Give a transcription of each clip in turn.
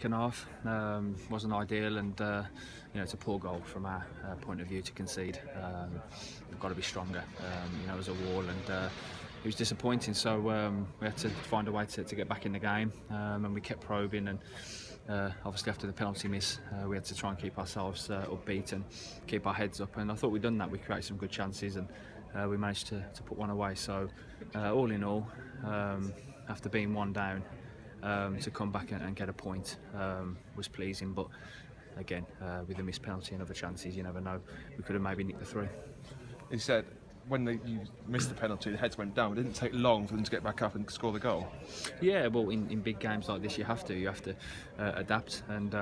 second half wasn't ideal, and it's a poor goal from our point of view to concede. We've got to be stronger, as a wall, and it was disappointing. So we had to find a way to get back in the game, and we kept probing. And obviously after the penalty miss, we had to try and keep ourselves upbeat and keep our heads up. And I thought we'd done that. We created some good chances, and we managed to put one away. So all in all, after being one down, to come back and get a point was pleasing. But again, with the missed penalty and other chances, you never know. We could have maybe nicked the 3. You said when you missed the penalty, the heads went down. It didn't take long for them to get back up and score the goal. Yeah, well, in big games like this, you have to adapt, and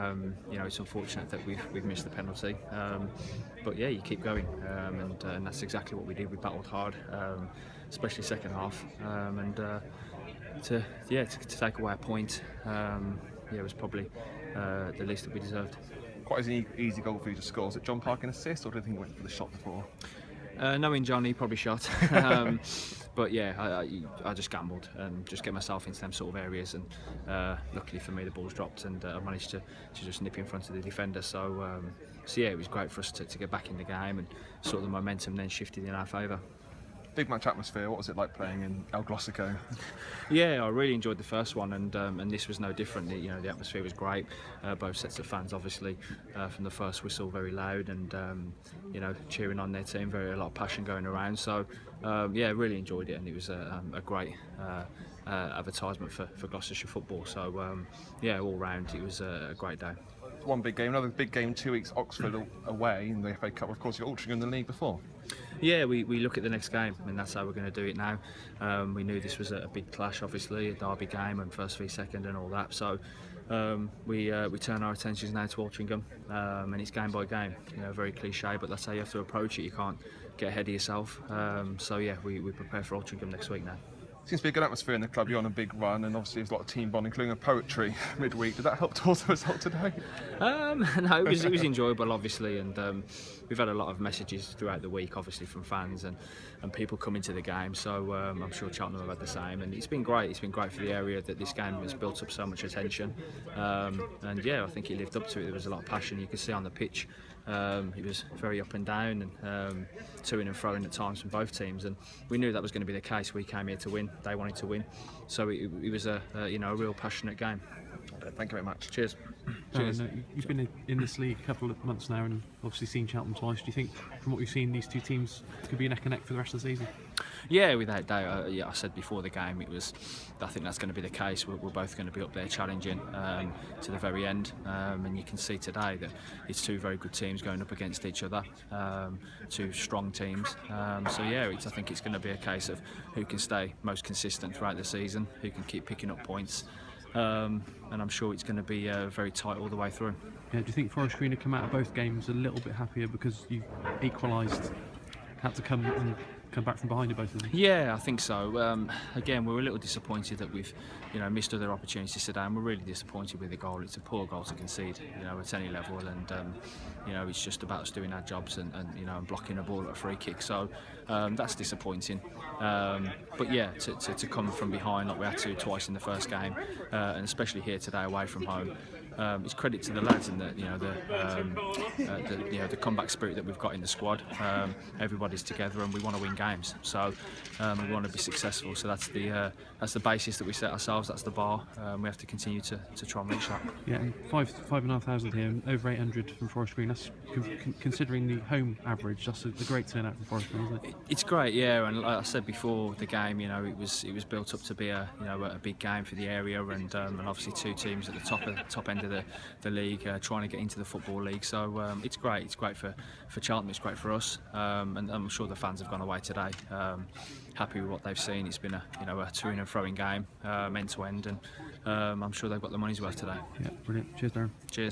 it's unfortunate that we've missed the penalty. But yeah, you keep going, and that's exactly what we did. We battled hard, especially second half, and to take away a point, was probably the least that we deserved. Quite an easy goal for you to score. Was it John Park an assist, or do you think he went for the shot before? Knowing John, he probably shot. But yeah, I just gambled and just get myself into them sort of areas, and luckily for me the ball's dropped, and I managed to just nip in front of the defender. So yeah, it was great for us to get back in the game, and sort of the momentum then shifted in our favour. Big match atmosphere. What was it like playing in El Clásico? Yeah, I really enjoyed the first one, and this was no different. The atmosphere was great. Both sets of fans, obviously, from the first whistle, very loud, and cheering on their team. A lot of passion going around. So yeah, really enjoyed it, and it was a great advertisement for Gloucestershire football. So yeah, all round it was a great day. One big game, another big game 2 weeks, Oxford away in the FA Cup. Of course, you're Altrincham in the league before. Yeah, we look at the next game, and that's how we're going to do it now. We knew this was a big clash, obviously, a derby game, and first v second and all that. So we turn our attentions now to Altrincham, and it's game by game. Very cliche, but that's how you have to approach it. You can't get ahead of yourself. So yeah, we prepare for Altrincham next week now. Seems to be a good atmosphere in the club. You're on a big run, and obviously there's a lot of team bond, including a poetry midweek. Did that help towards the result today? No, it was enjoyable, obviously, and we've had a lot of messages throughout the week, obviously from fans and people coming to the game. So I'm sure Cheltenham have had the same, and it's been great. It's been great for the area that this game has built up so much attention, and yeah, I think it lived up to it. There was a lot of passion. You could see on the pitch. It was very up and down, and to and fro at times from both teams, and we knew that was going to be the case. We came here to win. They wanted to win, so it was a real passionate game. Thank you very much. Cheers. Cheers. You've been in this league a couple of months now, and obviously seen Cheltenham twice. Do you think, from what you've seen, these two teams could be neck and neck for the rest of the season? Yeah, without doubt. I said before the game, I think that's going to be the case. We're both going to be up there challenging to the very end, and you can see today that it's two very good teams going up against each other, two strong teams. So yeah, I think it's going to be a case of who can stay most consistent throughout the season, who can keep picking up points, and I'm sure it's going to be very tight all the way through. Yeah, do you think Forest Green have come out of both games a little bit happier because you've equalised, had to come back from behind in both of them? Yeah, I think so. Again, we're a little disappointed that we've missed other opportunities today, and we're really disappointed with the goal. It's a poor goal to concede, at any level, and it's just about us doing our jobs and blocking a ball at a free kick. So that's disappointing. But yeah, to come from behind like we had to twice in the first game, and especially here today away from home, it's credit to the lads and the comeback spirit that we've got in the squad. Everybody's together, and we want to win games. So we want to be successful. So that's the basis that we set ourselves. That's the bar. We have to continue to try and reach that. Yeah, and 5,500 here, and over 800 from Forest Green. That's considering the home average. That's a great turnout from Forest Green, isn't it? It's great, yeah. And like I said before the game, it was built up to be a big game for the area, and obviously two teams at the top end of the league trying to get into the Football League. So it's great. It's great for Cheltenham. It's great for us, and I'm sure the fans have gone away today happy with what they've seen. It's been a to and fro game, end to end, and I'm sure they've got the money's worth today. Yeah, brilliant. Cheers, Darren. Cheers.